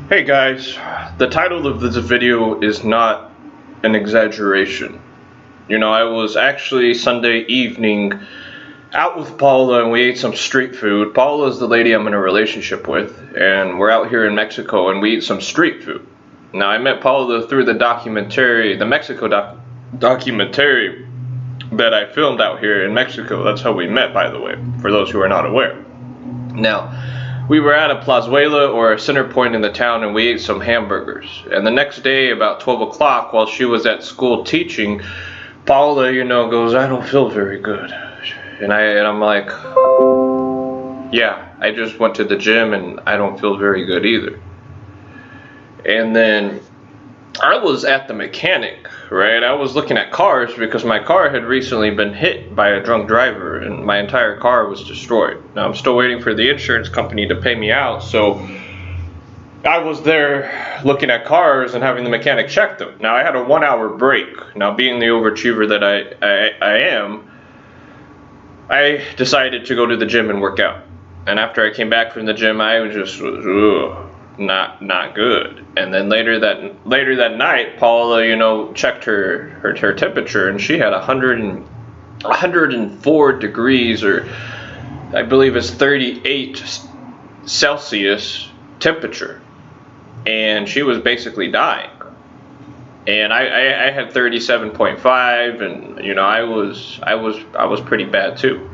Hey guys, the title of this video is not an exaggeration. I was actually Sunday evening out with Paula and we ate some street food. Paula is the lady I'm in a relationship with, and we're out here in Mexico and we eat some street food. Now, I met Paula through the documentary, the Mexico documentary that I filmed out here in Mexico. That's how we met, by the way, for those who are not aware. Now, we were at a plazuela or a center point in the town and we ate some hamburgers. And the next day, about 12 o'clock, while she was at school teaching, Paula, goes, "I don't feel very good." And I'm like, "Yeah, I just went to the gym and I don't feel very good either." And then I was at the mechanic, right? I was looking at cars because my car had recently been hit by a drunk driver and my entire car was destroyed. Now I'm still waiting for the insurance company to pay me out, so I was there looking at cars and having the mechanic check them. Now I had a 1 hour break. Now, being the overachiever that I am, I decided to go to the gym and work out. And after I came back from the gym, I was just not good. And then later that night, Paula, checked her temperature, and she had 104 degrees, or I believe it's 38 Celsius temperature, and she was basically dying. And I had 37.5, and I was pretty bad too.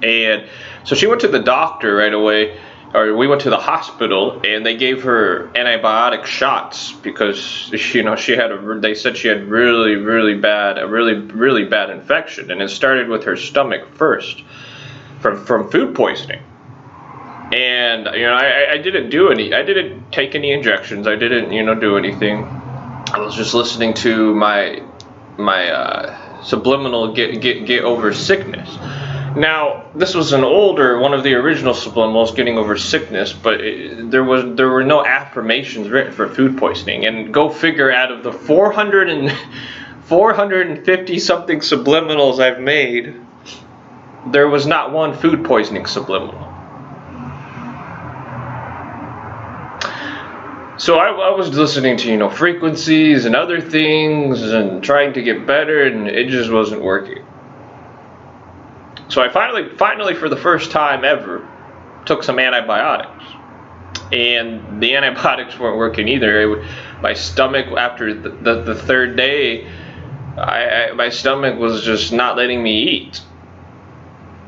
And so she went to the doctor right away, or we went to the hospital, and they gave her antibiotic shots because they said she had really bad infection, and it started with her stomach first from food poisoning. And I didn't take any injections. I didn't do anything. I was just listening to my subliminal get over sickness. Now, this was one of the original subliminals, getting over sickness, but there were no affirmations written for food poisoning. And go figure, out of the 450 something subliminals I've made, there was not one food poisoning subliminal. So I was listening to frequencies and other things and trying to get better, and it just wasn't working. So I finally for the first time ever took some antibiotics, and the antibiotics weren't working either. My stomach, after the third day, my stomach was just not letting me eat,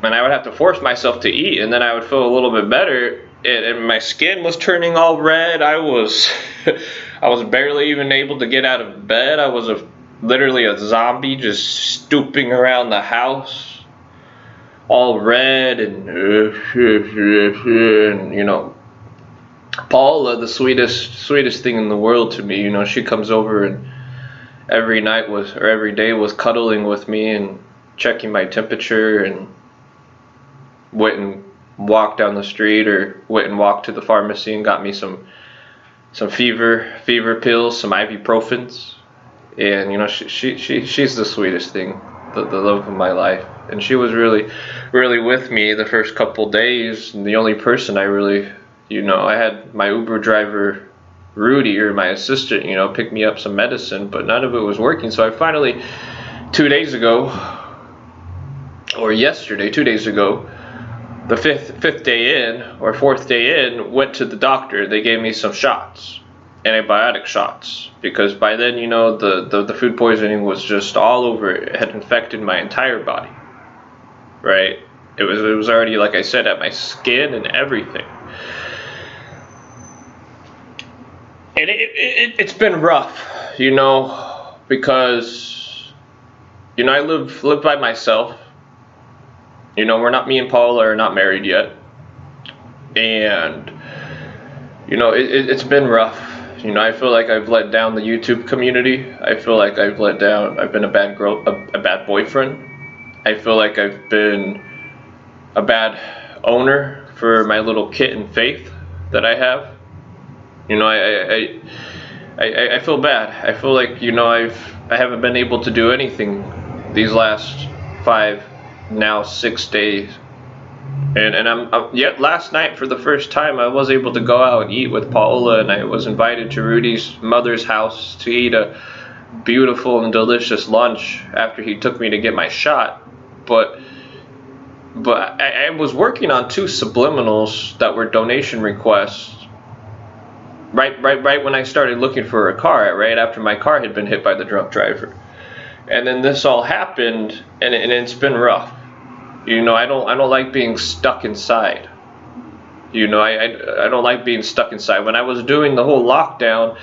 and I would have to force myself to eat, and then I would feel a little bit better. And my skin was turning all red. I was barely even able to get out of bed. I was literally a zombie, just stooping around the house, all red, and Paula, the sweetest thing in the world to me. She comes over and every day was cuddling with me and checking my temperature, and went and walked down the street, or went and walked to the pharmacy and got me some fever pills, some ibuprofens. And she's the sweetest thing, the love of my life. And she was really with me the first couple days, and the only person I really, I had my Uber driver Rudy, or my assistant, pick me up some medicine, but none of it was working. So I finally, 2 days ago, or yesterday, 2 days ago, the fifth day in, or fourth day in, went to the doctor. They gave me some shots, antibiotic shots, because by then, the food poisoning was just all over. It had infected my entire body, right? It was already, like I said, at my skin and everything. And it's been rough, because I live by myself. Me and Paula are not married yet, and it's been rough. I feel like I've let down the YouTube community. I feel like I've been a bad girl, a bad boyfriend. I feel like I've been a bad owner for my little kitten Faith that I have. I feel bad. I feel like I haven't been able to do anything these last 6 days. And yet last night for the first time I was able to go out and eat with Paola, and I was invited to Rudy's mother's house to eat a beautiful and delicious lunch after he took me to get my shot. But I was working on 2 subliminals that were donation requests right when I started looking for a car, right after my car had been hit by the drunk driver. And then this all happened, and it's been rough. You know, I don't like being stuck inside. You know, I don't like being stuck inside. When I was doing the whole lockdown,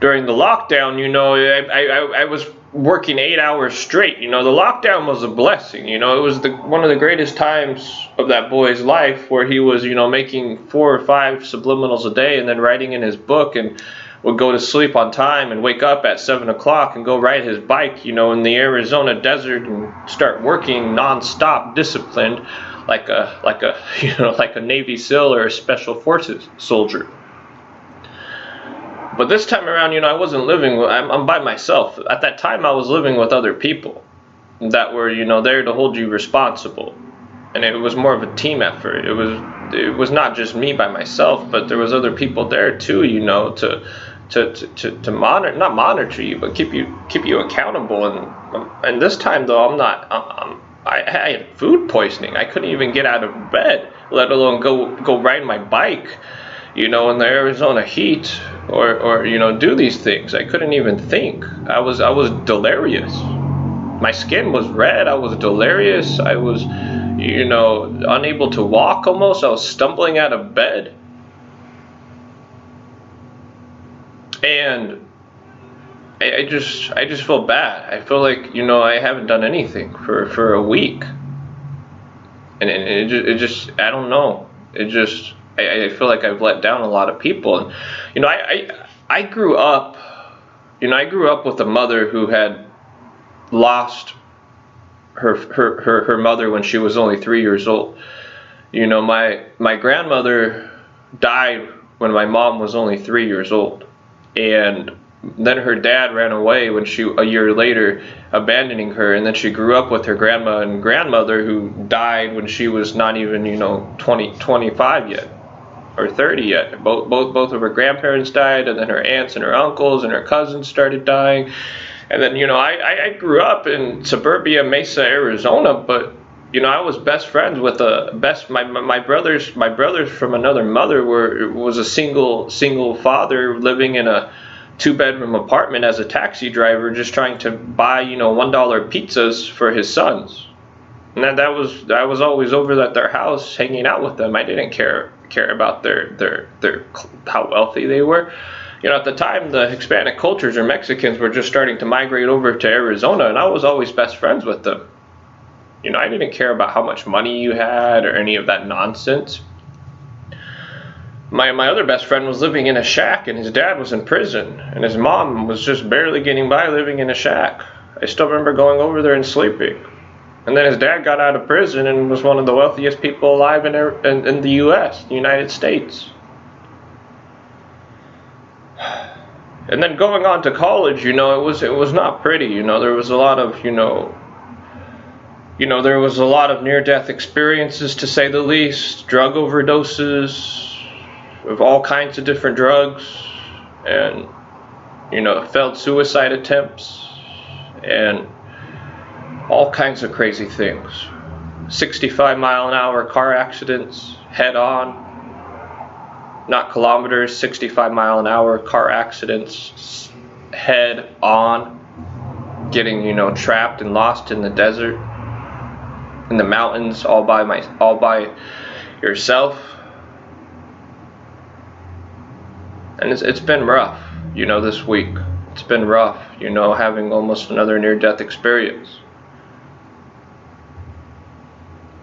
during the lockdown, you know, I was working 8 hours straight. You know, the lockdown was a blessing. You know, it was one of the greatest times of that boy's life, where he was, you know, making 4 or 5 subliminals a day and then writing in his book, and would go to sleep on time and wake up at 7 o'clock and go ride his bike, you know, in the Arizona desert, and start working non-stop, disciplined, like a Navy SEAL or a Special Forces soldier. But this time around, you know, I wasn't living with, I'm by myself. At that time, I was living with other people that were, you know, there to hold you responsible. And it was more of a team effort. It was not just me by myself, but there was other people there too, you know, to monitor, not monitor you, but keep you accountable. And this time though, I had food poisoning. I couldn't even get out of bed, let alone go ride my bike, you know, in the Arizona heat, or you know, do these things. I couldn't even think. I was delirious. My skin was red. I was delirious. I was, you know, unable to walk almost. I was stumbling out of bed. And I just feel bad. I feel like, you know, I haven't done anything for a week. And it just I don't know. I feel like I've let down a lot of people. And, you know, I grew up, you know, I grew up with a mother who had lost her mother when she was only 3 years old. You know, my grandmother died when my mom was only 3 years old. And then her dad ran away a year later, abandoning her, and then she grew up with her grandma and grandmother, who died when she was not even, you know, 25 yet, or 30 yet. Both of her grandparents died, and then her aunts and her uncles and her cousins started dying. And then, you know, I grew up in suburbia Mesa, Arizona, but, you know, I was best friends with my brothers from another mother was a single father living in a 2-bedroom apartment as a taxi driver, just trying to buy, you know, $1 pizzas for his sons. And I was always over at their house hanging out with them. I didn't care about their how wealthy they were. You know, at the time, the Hispanic cultures or Mexicans were just starting to migrate over to Arizona, and I was always best friends with them. You know, I didn't care about how much money you had or any of that nonsense. My other best friend was living in a shack, and his dad was in prison, and his mom was just barely getting by living in a shack. I still remember going over there and sleeping. And then his dad got out of prison and was one of the wealthiest people alive in the U.S., the United States. And then going on to college, you know, it was not pretty. You know, there was a lot of, there was a lot of near-death experiences, to say the least, drug overdoses of all kinds of different drugs, and, you know, failed suicide attempts, and all kinds of crazy things. 65-mile-an-hour car accidents, head-on. Not kilometers, 65-mile-an-hour car accidents, head on, getting, you know, trapped and lost in the desert, in the mountains, all by yourself. And it's been rough, you know, this week. It's been rough, you know, having almost another near-death experience.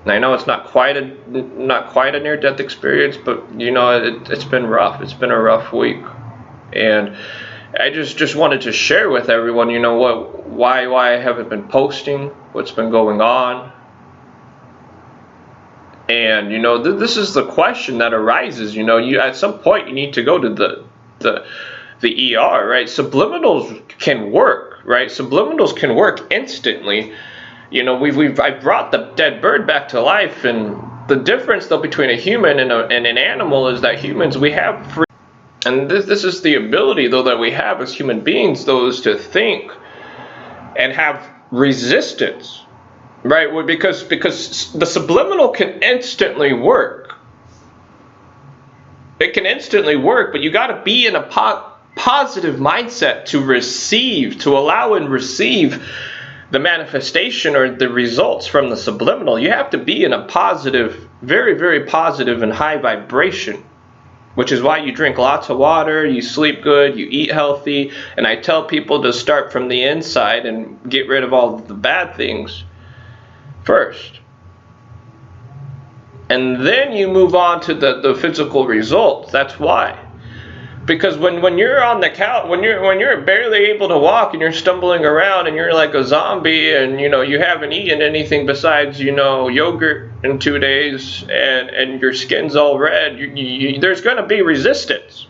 And I know it's not quite a near-death experience, but, you know, it's been rough. It's been a rough week, and I just wanted to share with everyone, you know, why I haven't been posting, what's been going on, and, you know, this is the question that arises. You know, at some point you need to go to the ER, right? Subliminals can work, right? Subliminals can work instantly. I brought the dead bird back to life, and the difference though between a human and an animal is that humans, we have free, and this is the ability though that we have as human beings though, is to think and have resistance, right? Because the subliminal can instantly work. It can instantly work, but you got to be in a positive mindset to receive, to allow and receive the manifestation or the results from the subliminal. You have to be in a positive, very, very positive and high vibration, which is why you drink lots of water, you sleep good, you eat healthy, and I tell people to start from the inside and get rid of all of the bad things first. And then you move on to the physical results. That's why. Because when you're on the couch, when you're barely able to walk and you're stumbling around and you're like a zombie, and you haven't eaten anything besides yogurt in 2 days, and your skin's all red, there's going to be resistance.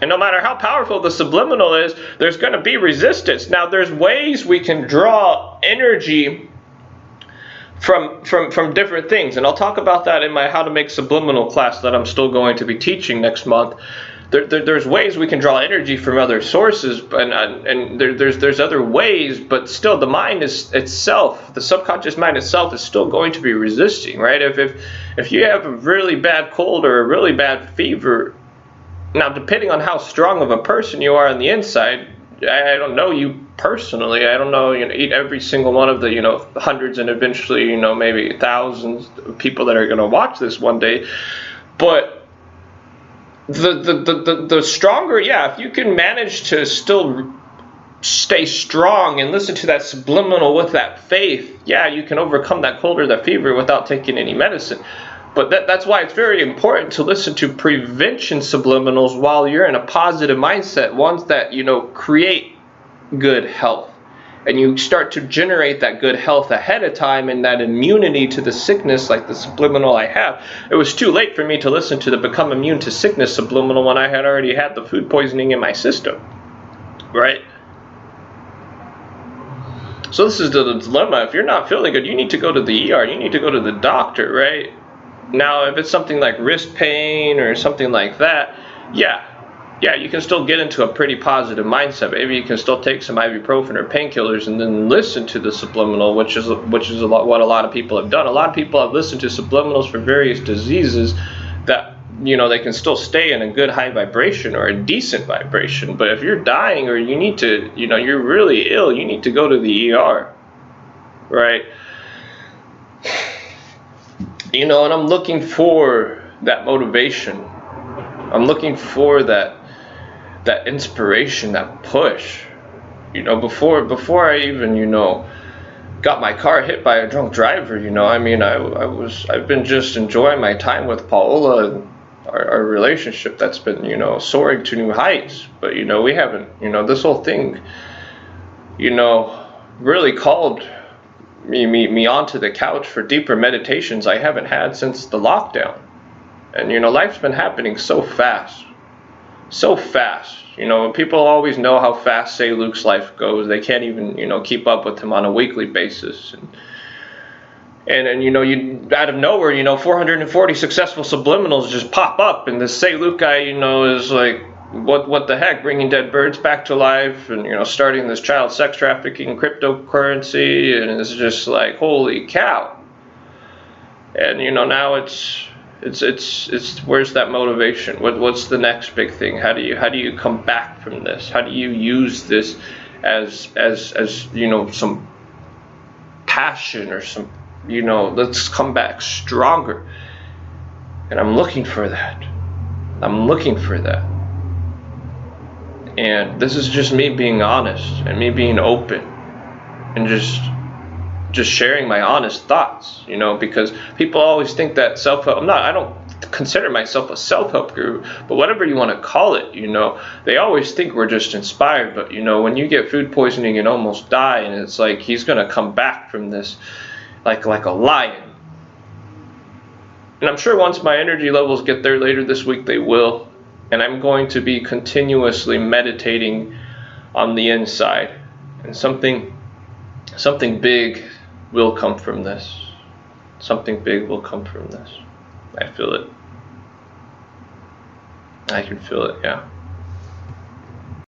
And no matter how powerful the subliminal is, there's going to be resistance. Now there's ways we can draw energy from different things, and I'll talk about that in my How to Make Subliminal class that I'm still going to be teaching next month. There's ways we can draw energy from other sources, and there's other ways, but still the mind itself, the subconscious mind itself, is still going to be resisting, right? If you have a really bad cold or a really bad fever, now depending on how strong of a person you are on the inside, I don't know you personally. I don't know, every single one of the, hundreds and eventually, maybe thousands of people that are going to watch this one day. But the stronger, if you can manage to still stay strong and listen to that subliminal with that faith, you can overcome that cold or that fever without taking any medicine. But that's why it's very important to listen to prevention subliminals while you're in a positive mindset, ones that, create good health. And you start to generate that good health ahead of time and that immunity to the sickness, like the subliminal I have. It was too late for me to listen to the Become Immune to Sickness subliminal when I had already had the food poisoning in my system, right? So this is the dilemma. If you're not feeling good, you need to go to the ER. You need to go to the doctor, right? Now, if it's something like wrist pain or something like that, you can still get into a pretty positive mindset. Maybe you can still take some ibuprofen or painkillers and then listen to the subliminal, which is what a lot of people have done. A lot of people have listened to subliminals for various diseases that, they can still stay in a good high vibration or a decent vibration. But if you're dying or you need to, you're really ill, you need to go to the ER, right? And I'm looking for that motivation. I'm looking for that inspiration, that push. Before I even, got my car hit by a drunk driver, I've been just enjoying my time with Paola and our relationship that's been, soaring to new heights. But, we haven't, this whole thing, really called me onto the couch for deeper meditations I haven't had since the lockdown. And life's been happening so fast. People always know how fast Seiluke's life goes. They can't even keep up with him on a weekly basis. And you out of nowhere, 440 successful subliminals just pop up, and this Seiluke guy is like, what the heck, bringing dead birds back to life, and starting this child sex trafficking cryptocurrency, and it's just like, holy cow. And now it's where's that motivation? What's the next big thing? How do you come back from this? How do you use this as some passion or some, let's come back stronger. And I'm looking for that. And this is just me being honest and me being open and just sharing my honest thoughts, because people always think that self-help, I don't consider myself a self-help guru, but whatever you want to call it, they always think we're just inspired. But when you get food poisoning and almost die, and it's like he's going to come back from this like a lion. And I'm sure once my energy levels get there later this week, they will. And I'm going to be continuously meditating on the inside. And something Something big will come from this. Something big will come from this. I feel it. I can feel it, yeah.